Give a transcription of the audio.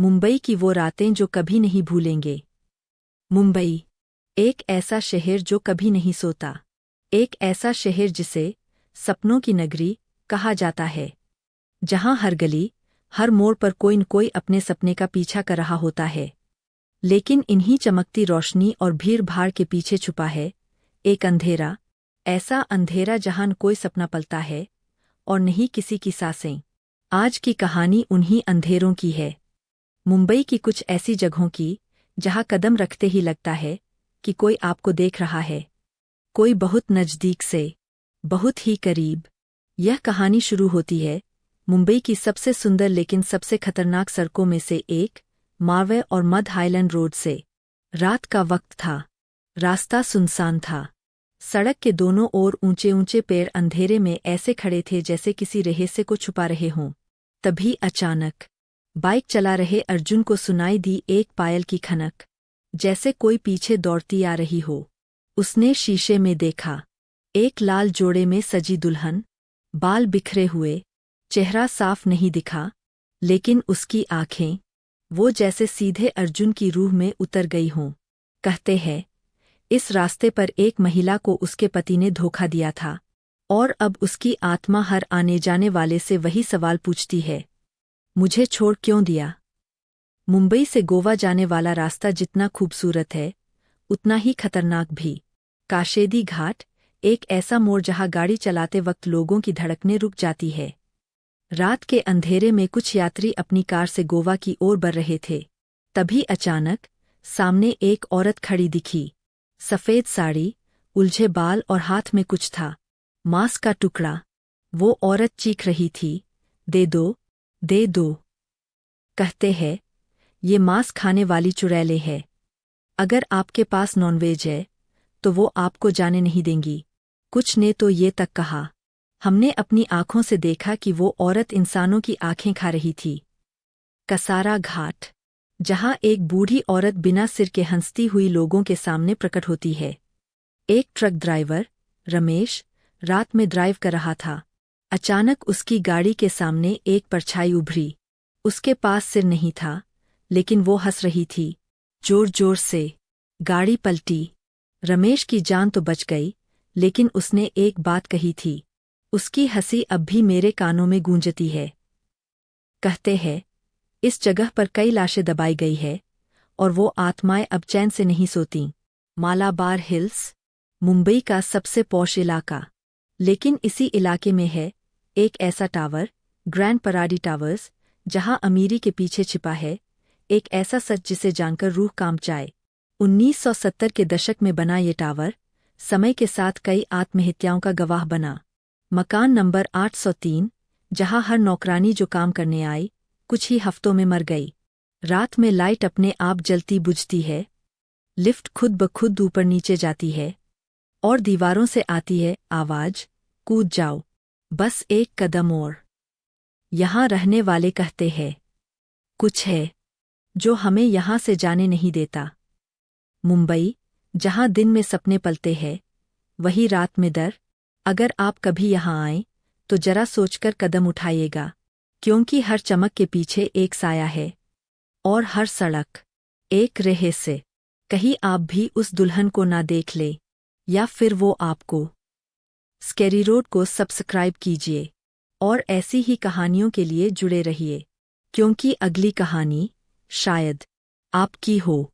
मुंबई की वो रातें जो कभी नहीं भूलेंगे। मुंबई एक ऐसा शहर जो कभी नहीं सोता, एक ऐसा शहर जिसे सपनों की नगरी कहा जाता है, जहां हर गली हर मोड़ पर कोई न कोई अपने सपने का पीछा कर रहा होता है। लेकिन इन्हीं चमकती रोशनी और भीड़-भाड़ के पीछे छुपा है एक अंधेरा, ऐसा अंधेरा जहां न कोई सपना पलता है और नहीं किसी की सांसें। आज की कहानी उन्हीं अंधेरों की है, मुंबई की कुछ ऐसी जगहों की जहां कदम रखते ही लगता है कि कोई आपको देख रहा है, कोई बहुत नज़दीक से, बहुत ही करीब। यह कहानी शुरू होती है मुंबई की सबसे सुंदर लेकिन सबसे खतरनाक सड़कों में से एक, मार्वे और मड हाईलैंड रोड से। रात का वक्त था, रास्ता सुनसान था, सड़क के दोनों ओर ऊंचे ऊंचे पेड़ अंधेरे में ऐसे खड़े थे जैसे किसी रहस्य को छुपा रहे हों। तभी अचानक बाइक चला रहे अर्जुन को सुनाई दी एक पायल की खनक, जैसे कोई पीछे दौड़ती आ रही हो। उसने शीशे में देखा, एक लाल जोड़े में सजी दुल्हन, बाल बिखरे हुए, चेहरा साफ नहीं दिखा, लेकिन उसकी आंखें, वो जैसे सीधे अर्जुन की रूह में उतर गई हों। कहते हैं, इस रास्ते पर एक महिला को उसके पति ने धोखा दिया था, और अब उसकी आत्मा हर आने जाने वाले से वही सवाल पूछती है, मुझे छोड़ क्यों दिया? मुंबई से गोवा जाने वाला रास्ता जितना खूबसूरत है, उतना ही खतरनाक भी। काशेदी घाट, एक ऐसा मोड़ जहां गाड़ी चलाते वक्त लोगों की धड़कनें रुक जाती है। रात के अंधेरे में कुछ यात्री अपनी कार से गोवा की ओर बढ़ रहे थे। तभी अचानक सामने एक औरत खड़ी दिखी, सफ़ेद साड़ी, उलझे बाल और हाथ में कुछ था, मांस का टुकड़ा। वो औरत चीख रही थी, दे दो, दे दो। कहते हैं, ये मांस खाने वाली चुड़ैलें है। अगर आपके पास नॉनवेज है, तो वो आपको जाने नहीं देंगी। कुछ ने तो ये तक कहा, हमने अपनी आंखों से देखा कि वो औरत इंसानों की आंखें खा रही थी। कसारा घाट, जहां एक बूढ़ी औरत बिना सिर के हंसती हुई लोगों के सामने प्रकट होती है। एक ट्रक ड्राइवर, रमेश, रात में ड्राइव कर रहा था। अचानक उसकी गाड़ी के सामने एक परछाई उभरी। उसके पास सिर नहीं था, लेकिन वो हंस रही थी, जोर जोर से। गाड़ी पलटी। रमेश की जान तो बच गई, लेकिन उसने एक बात कही थी, उसकी हंसी अब भी मेरे कानों में गूंजती है। कहते हैं, इस जगह पर कई लाशें दबाई गई है, और वो आत्माएं अब चैन से नहीं सोतीं। मालाबार हिल्स, मुंबई का सबसे पॉश इलाका। लेकिन इसी इलाके में है एक ऐसा टावर, ग्रैंड पराडी टावर्स, जहां अमीरी के पीछे छिपा है एक ऐसा सच जिसे जानकर रूह कांप जाए। 1970 के दशक में बना ये टावर समय के साथ कई आत्महत्याओं का गवाह बना। मकान नंबर 803, जहां हर नौकरानी जो काम करने आई, कुछ ही हफ्तों में मर गई। रात में लाइट अपने आप जलती बुझती है, लिफ्ट खुद ब खुद ऊपर नीचे जाती है, और दीवारों से आती है आवाज, कूद जाओ, बस एक कदम और। यहां रहने वाले कहते हैं, कुछ है जो हमें यहां से जाने नहीं देता। मुंबई, जहां दिन में सपने पलते हैं, वही रात में डर। अगर आप कभी यहां आएं, तो जरा सोचकर कदम उठाइएगा, क्योंकि हर चमक के पीछे एक साया है, और हर सड़क एक रहस्य। कहीं आप भी उस दुल्हन को ना देख ले, या फिर वो आपको। स्कैरी रोड को सब्सक्राइब कीजिए, और ऐसी ही कहानियों के लिए जुड़े रहिए, क्योंकि अगली कहानी शायद आपकी हो।